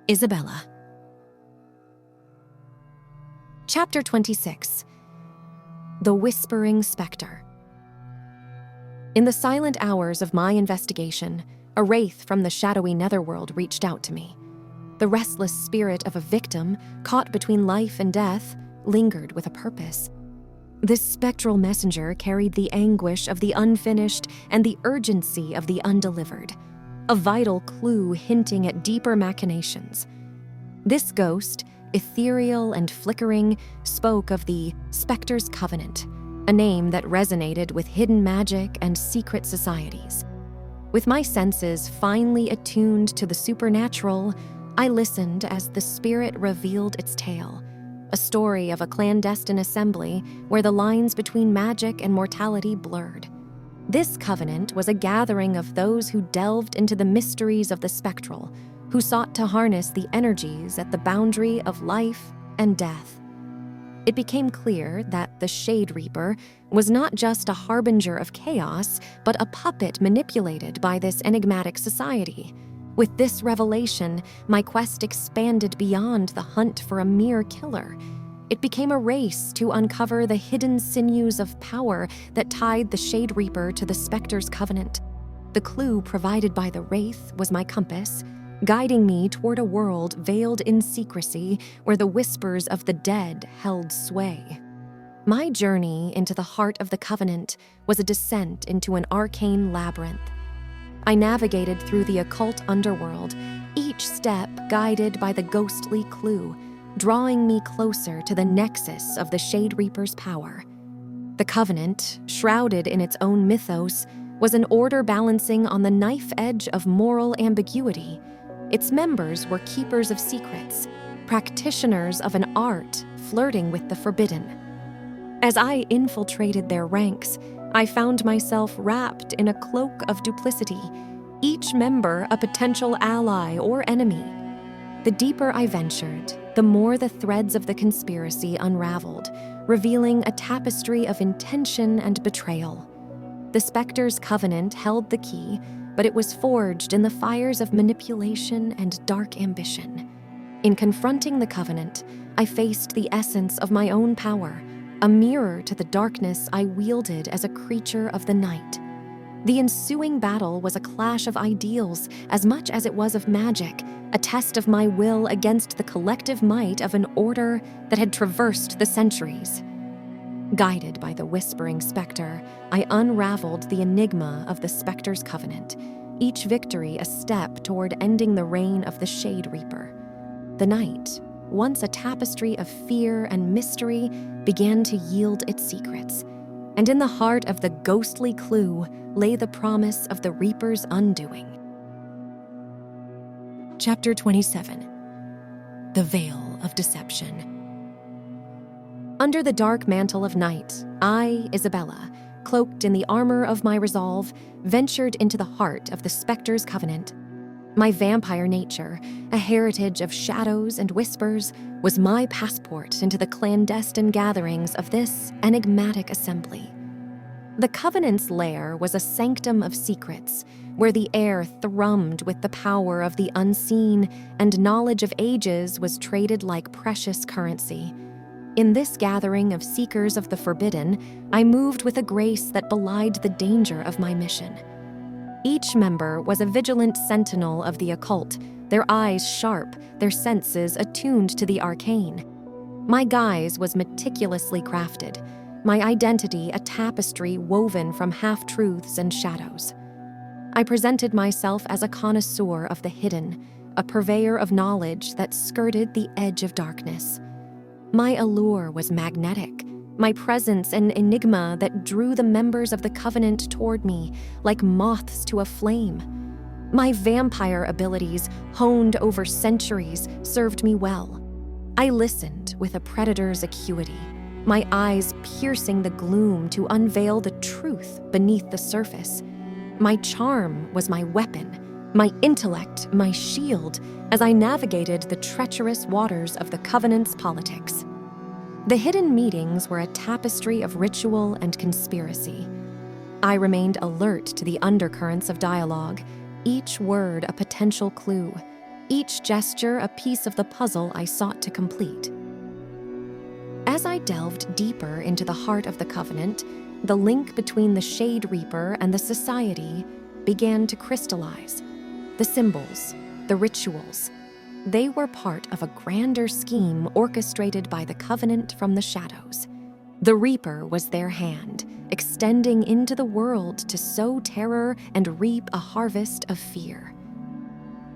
Isabella. Chapter 26. The Whispering Spectre. In the silent hours of my investigation, a wraith from the shadowy netherworld reached out to me. The restless spirit of a victim, caught between life and death, lingered with a purpose. This spectral messenger carried the anguish of the unfinished and the urgency of the undelivered, a vital clue hinting at deeper machinations. This ghost, ethereal and flickering, spoke of the Spectre's Covenant, a name that resonated with hidden magic and secret societies. With my senses finely attuned to the supernatural, I listened as the spirit revealed its tale, a story of a clandestine assembly where the lines between magic and mortality blurred. This covenant was a gathering of those who delved into the mysteries of the spectral, who sought to harness the energies at the boundary of life and death. It became clear that the Shade Reaper was not just a harbinger of chaos, but a puppet manipulated by this enigmatic society. With this revelation, my quest expanded beyond the hunt for a mere killer. It became a race to uncover the hidden sinews of power that tied the Shade Reaper to the Spectre's Covenant. The clue provided by the wraith was my compass, guiding me toward a world veiled in secrecy where the whispers of the dead held sway. My journey into the heart of the Covenant was a descent into an arcane labyrinth. I navigated through the occult underworld, each step guided by the ghostly clue, drawing me closer to the nexus of the Shade Reaper's power. The Covenant, shrouded in its own mythos, was an order balancing on the knife edge of moral ambiguity. Its members were keepers of secrets, practitioners of an art flirting with the forbidden. As I infiltrated their ranks, I found myself wrapped in a cloak of duplicity, each member a potential ally or enemy. The deeper I ventured, the more the threads of the conspiracy unraveled, revealing a tapestry of intention and betrayal. The Spectre's Covenant held the key, but it was forged in the fires of manipulation and dark ambition. In confronting the Covenant, I faced the essence of my own power, a mirror to the darkness I wielded as a creature of the night. The ensuing battle was a clash of ideals as much as it was of magic, a test of my will against the collective might of an order that had traversed the centuries. Guided by the whispering spectre, I unraveled the enigma of the Spectre's Covenant, each victory a step toward ending the reign of the Shade Reaper. The night, once a tapestry of fear and mystery, began to yield its secrets, and in the heart of the ghostly clue lay the promise of the Reaper's undoing. Chapter 27. The Veil of Deception. Under the dark mantle of night, I, Isabella, cloaked in the armor of my resolve, ventured into the heart of the Spectre's Covenant. My vampire nature, a heritage of shadows and whispers, was my passport into the clandestine gatherings of this enigmatic assembly. The Covenant's lair was a sanctum of secrets, where the air thrummed with the power of the unseen and knowledge of ages was traded like precious currency. In this gathering of seekers of the forbidden, I moved with a grace that belied the danger of my mission. Each member was a vigilant sentinel of the occult, their eyes sharp, their senses attuned to the arcane. My guise was meticulously crafted, my identity a tapestry woven from half-truths and shadows. I presented myself as a connoisseur of the hidden, a purveyor of knowledge that skirted the edge of darkness. My allure was magnetic, my presence an enigma that drew the members of the Covenant toward me like moths to a flame. My vampire abilities, honed over centuries, served me well. I listened with a predator's acuity, my eyes piercing the gloom to unveil the truth beneath the surface. My charm was my weapon, my intellect my shield, as I navigated the treacherous waters of the Covenant's politics. The hidden meetings were a tapestry of ritual and conspiracy. I remained alert to the undercurrents of dialogue, each word a potential clue. each gesture a piece of the puzzle I sought to complete. As I delved deeper into the heart of the Covenant, the link between the Shade Reaper and the Society began to crystallize. The symbols, the rituals, they were part of a grander scheme orchestrated by the Covenant from the shadows. The Reaper was their hand, extending into the world to sow terror and reap a harvest of fear.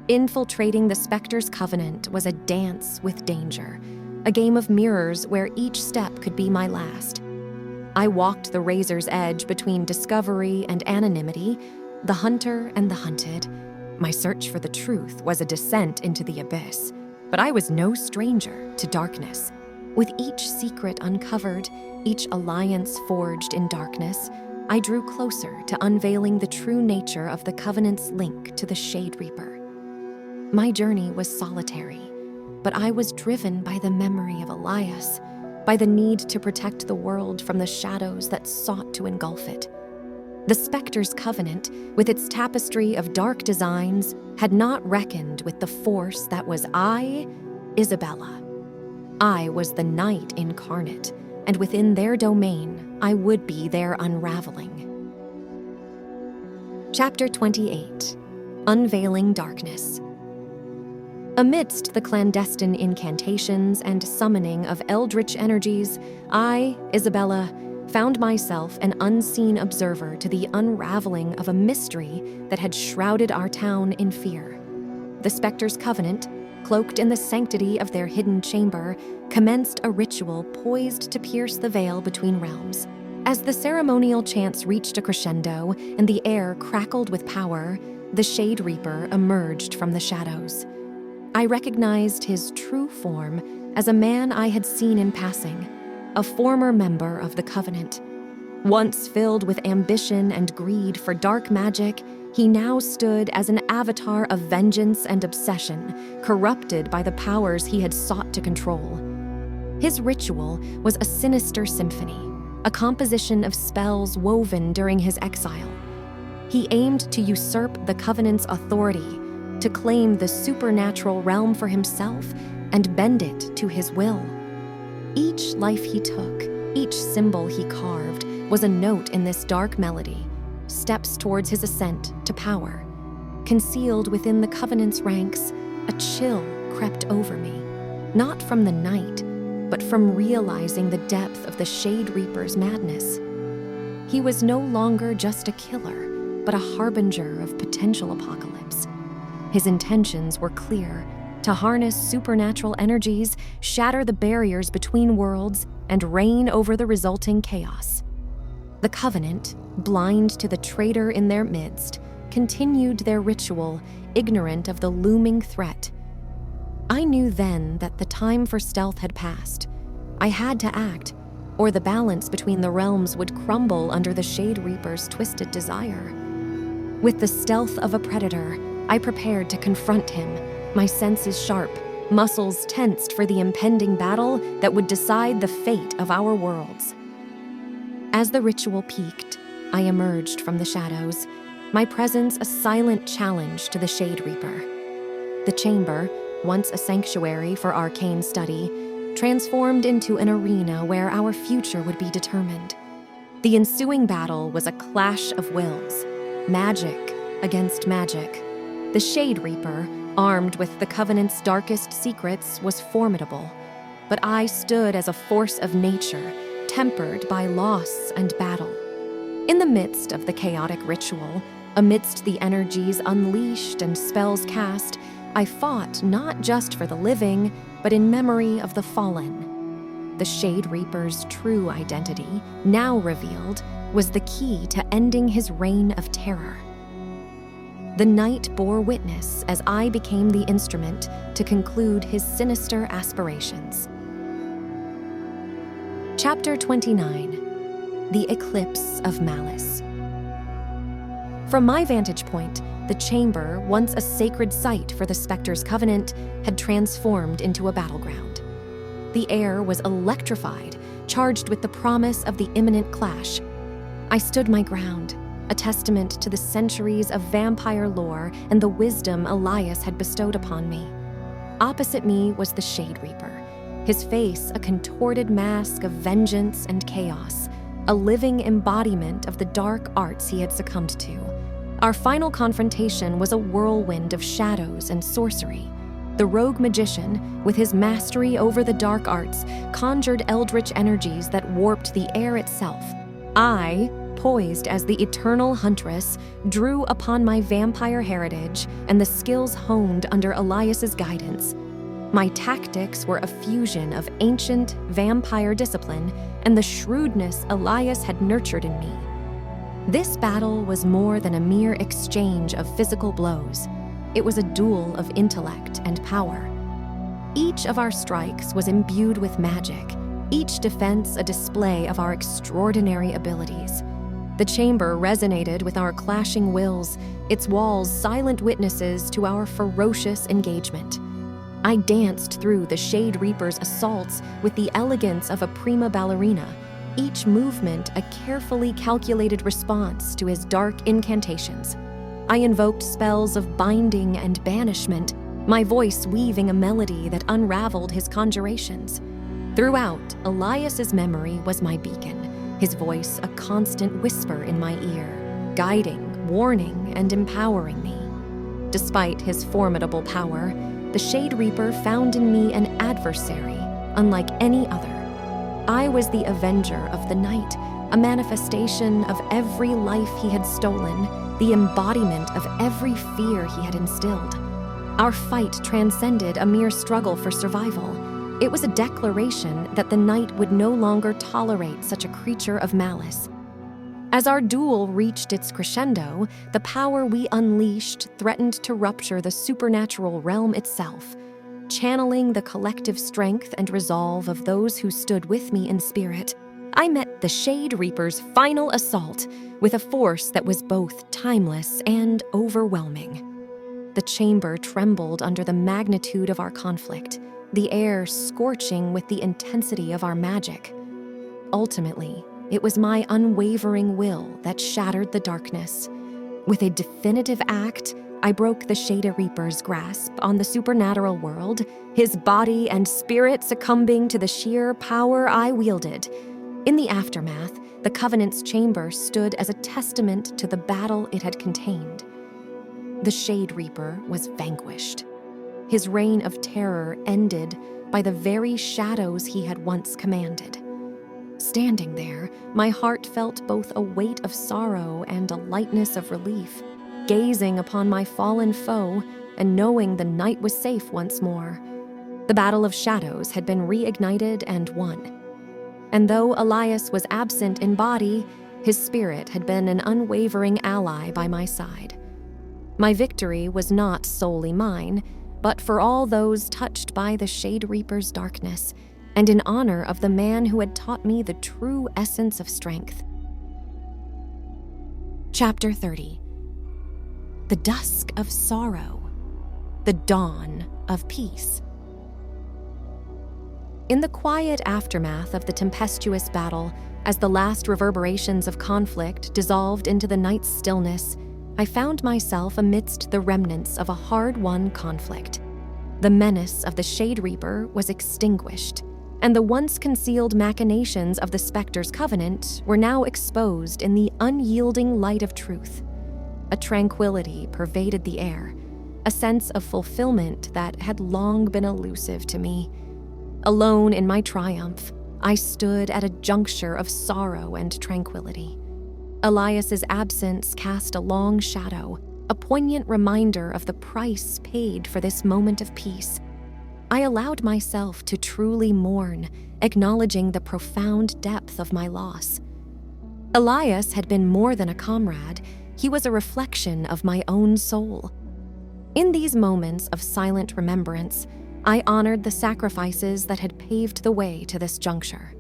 Infiltrating the Spectre's Covenant was a dance with danger, a game of mirrors where each step could be my last. I walked the razor's edge between discovery and anonymity, the hunter and the hunted. My search for the truth was a descent into the abyss, but I was no stranger to darkness. With each secret uncovered, each alliance forged in darkness, I drew closer to unveiling the true nature of the Covenant's link to the Shade Reaper. My journey was solitary, but I was driven by the memory of Elias, by the need to protect the world from the shadows that sought to engulf it. The Spectre's Covenant, with its tapestry of dark designs, had not reckoned with the force that was I, Isabella. I was the night incarnate, and within their domain, I would be their unraveling. Chapter 28: Unveiling Darkness. Amidst the clandestine incantations and summoning of eldritch energies, I, Isabella, found myself an unseen observer to the unraveling of a mystery that had shrouded our town in fear. The Spectre's Covenant, cloaked in the sanctity of their hidden chamber, commenced a ritual poised to pierce the veil between realms. As the ceremonial chants reached a crescendo and the air crackled with power, the Shade Reaper emerged from the shadows. I recognized his true form as a man I had seen in passing, a former member of the Covenant. Once filled with ambition and greed for dark magic, he now stood as an avatar of vengeance and obsession, corrupted by the powers he had sought to control. His ritual was a sinister symphony, a composition of spells woven during his exile. He aimed to usurp the Covenant's authority, to claim the supernatural realm for himself and bend it to his will. Each life he took, each symbol he carved, was a note in this dark melody, steps towards his ascent to power. Concealed within the Covenant's ranks, a chill crept over me, not from the night, but from realizing the depth of the Shade Reaper's madness. He was no longer just a killer, but a harbinger of potential apocalypse. His intentions were clear: to harness supernatural energies, shatter the barriers between worlds, and reign over the resulting chaos. The Covenant, blind to the traitor in their midst, continued their ritual, ignorant of the looming threat. I knew then that the time for stealth had passed. I had to act, or the balance between the realms would crumble under the Shade Reaper's twisted desire. With the stealth of a predator, I prepared to confront him, my senses sharp, muscles tensed for the impending battle that would decide the fate of our worlds. As the ritual peaked, I emerged from the shadows, my presence a silent challenge to the Shade Reaper. The chamber, once a sanctuary for arcane study, transformed into an arena where our future would be determined. The ensuing battle was a clash of wills, magic against magic. The Shade Reaper, armed with the Covenant's darkest secrets, was formidable, but I stood as a force of nature, tempered by loss and battle. In the midst of the chaotic ritual, amidst the energies unleashed and spells cast, I fought not just for the living, but in memory of the fallen. The Shade Reaper's true identity, now revealed, was the key to ending his reign of terror. The night bore witness as I became the instrument to conclude his sinister aspirations. Chapter 29: The Eclipse of Malice. From my vantage point, the chamber, once a sacred site for the Spectre's Covenant, had transformed into a battleground. The air was electrified, charged with the promise of the imminent clash. I stood my ground, a testament to the centuries of vampire lore and the wisdom Elias had bestowed upon me. Opposite me was the Shade Reaper, his face a contorted mask of vengeance and chaos, a living embodiment of the dark arts he had succumbed to. Our final confrontation was a whirlwind of shadows and sorcery. The rogue magician, with his mastery over the dark arts, conjured eldritch energies that warped the air itself. I, poised as the eternal huntress, drew upon my vampire heritage and the skills honed under Elias's guidance. My tactics were a fusion of ancient vampire discipline and the shrewdness Elias had nurtured in me. This battle was more than a mere exchange of physical blows. It was a duel of intellect and power. Each of our strikes was imbued with magic, each defense a display of our extraordinary abilities. The chamber resonated with our clashing wills, its walls silent witnesses to our ferocious engagement. I danced through the Shade Reaper's assaults with the elegance of a prima ballerina, each movement a carefully calculated response to his dark incantations. I invoked spells of binding and banishment, my voice weaving a melody that unraveled his conjurations. Throughout, Elias's memory was my beacon, his voice a constant whisper in my ear, guiding, warning, and empowering me. Despite his formidable power, the Shade Reaper found in me an adversary unlike any other. I was the avenger of the night, a manifestation of every life he had stolen, the embodiment of every fear he had instilled. Our fight transcended a mere struggle for survival. It was a declaration that the night would no longer tolerate such a creature of malice. As our duel reached its crescendo, the power we unleashed threatened to rupture the supernatural realm itself. Channeling the collective strength and resolve of those who stood with me in spirit, I met the Shade Reaper's final assault with a force that was both timeless and overwhelming. The chamber trembled under the magnitude of our conflict, the air scorching with the intensity of our magic. Ultimately, it was my unwavering will that shattered the darkness. With a definitive act, I broke the Shade Reaper's grasp on the supernatural world, his body and spirit succumbing to the sheer power I wielded. In the aftermath, the Covenant's chamber stood as a testament to the battle it had contained. The Shade Reaper was vanquished. His reign of terror ended by the very shadows he had once commanded. Standing there, my heart felt both a weight of sorrow and a lightness of relief, gazing upon my fallen foe and knowing the night was safe once more. The Battle of Shadows had been reignited and won. And though Elias was absent in body, his spirit had been an unwavering ally by my side. My victory was not solely mine, but for all those touched by the Shade Reaper's darkness, and in honor of the man who had taught me the true essence of strength. Chapter 30. The Dusk of Sorrow, the Dawn of Peace. In the quiet aftermath of the tempestuous battle, as the last reverberations of conflict dissolved into the night's stillness, I found myself amidst the remnants of a hard-won conflict. The menace of the Shade Reaper was extinguished, and the once concealed machinations of the Spectre's Covenant were now exposed in the unyielding light of truth. A tranquility pervaded the air, a sense of fulfillment that had long been elusive to me. Alone in my triumph, I stood at a juncture of sorrow and tranquility. Elias's absence cast a long shadow, a poignant reminder of the price paid for this moment of peace. I allowed myself to truly mourn, acknowledging the profound depth of my loss. Elias had been more than a comrade. He was a reflection of my own soul. In these moments of silent remembrance, I honored the sacrifices that had paved the way to this juncture.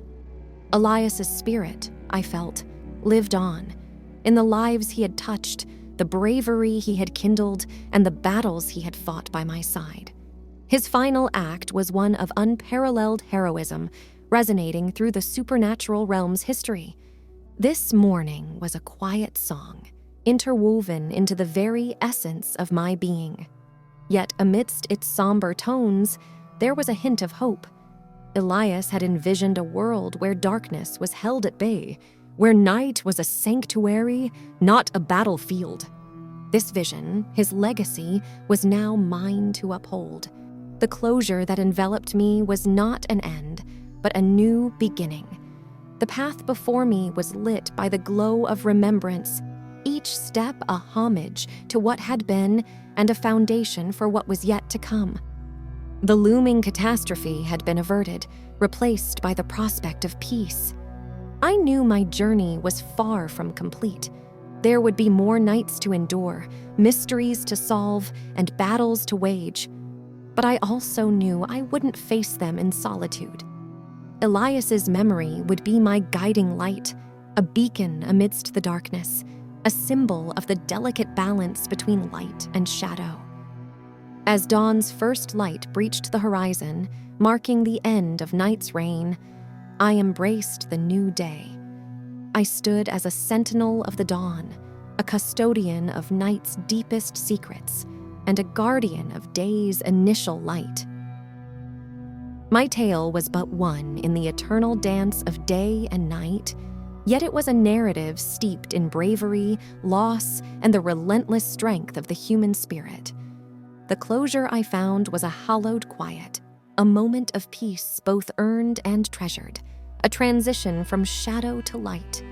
Elias's spirit, I felt, lived on, in the lives he had touched, the bravery he had kindled, and the battles he had fought by my side. His final act was one of unparalleled heroism, resonating through the supernatural realm's history. This morning was a quiet song, interwoven into the very essence of my being. Yet amidst its somber tones, there was a hint of hope. Elias had envisioned a world where darkness was held at bay, where night was a sanctuary, not a battlefield. This vision, his legacy, was now mine to uphold. The closure that enveloped me was not an end, but a new beginning. The path before me was lit by the glow of remembrance, each step a homage to what had been and a foundation for what was yet to come. The looming catastrophe had been averted, replaced by the prospect of peace. I knew my journey was far from complete. There would be more nights to endure, mysteries to solve, and battles to wage. But I also knew I wouldn't face them in solitude. Elias's memory would be my guiding light, a beacon amidst the darkness, a symbol of the delicate balance between light and shadow. As dawn's first light breached the horizon, marking the end of night's reign, I embraced the new day. I stood as a sentinel of the dawn, a custodian of night's deepest secrets, and a guardian of day's initial light. My tale was but one in the eternal dance of day and night, yet it was a narrative steeped in bravery, loss, and the relentless strength of the human spirit. The closure I found was a hallowed quiet, a moment of peace both earned and treasured, a transition from shadow to light.